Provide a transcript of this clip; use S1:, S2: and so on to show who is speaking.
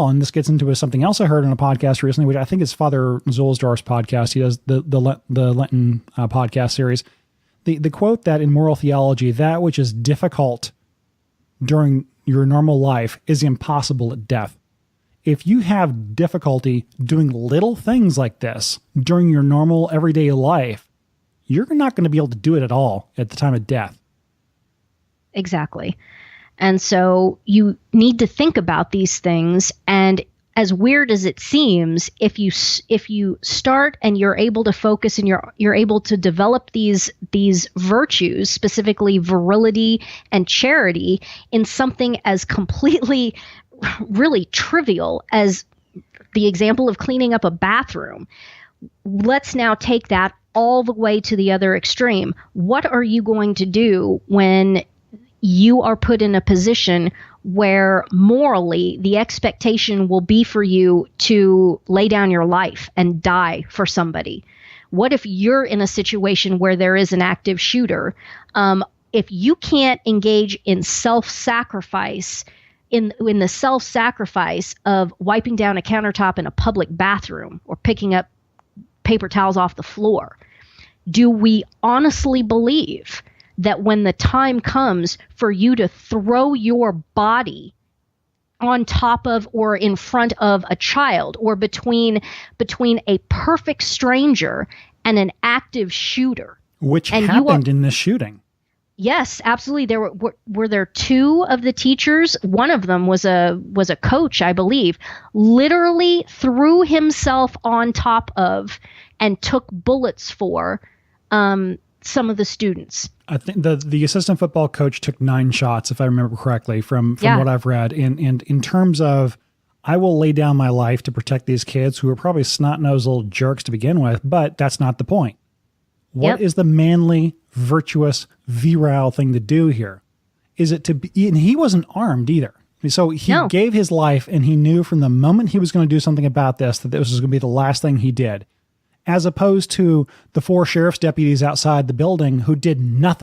S1: And this gets into something else I heard on a podcast recently, which I think is Father Zulsdorf's podcast. He does the Lenten podcast series. The quote that in moral theology, that which is difficult during your normal life is impossible at death. If you have difficulty doing little things like this during your normal everyday life, you're not going to be able to do it at all at the time of death.
S2: Exactly. And so you need to think about these things. And as weird as it seems, if you start and you're able to focus and you're able to develop these virtues, specifically virility and charity, in something as completely really trivial as the example of cleaning up a bathroom, let's now take that all the way to the other extreme. What are you going to do when you are put in a position where morally the expectation will be for you to lay down your life and die for somebody? What if you're in a situation where there is an active shooter? If you can't engage in self-sacrifice, in the self-sacrifice of wiping down a countertop in a public bathroom or picking up paper towels off the floor, do we honestly believe that when the time comes for you to throw your body on top of or in front of a child or between a perfect stranger and an active shooter,
S1: which happened in this shooting?
S2: Yes, absolutely. There were there two of the teachers. One of them was a coach, I believe, literally threw himself on top of and took bullets for some of the students.
S1: I think the assistant football coach took 9 shots, if I remember correctly, from what I've read. And in terms of, I will lay down my life to protect these kids who are probably snot-nosed little jerks to begin with, but that's not the point. What is the manly, virtuous, virile thing to do here? Is it to be, and he wasn't armed either. So he gave his life, and he knew from the moment he was going to do something about this, that this was going to be the last thing he did, as opposed to the 4 sheriff's deputies outside the building who did nothing.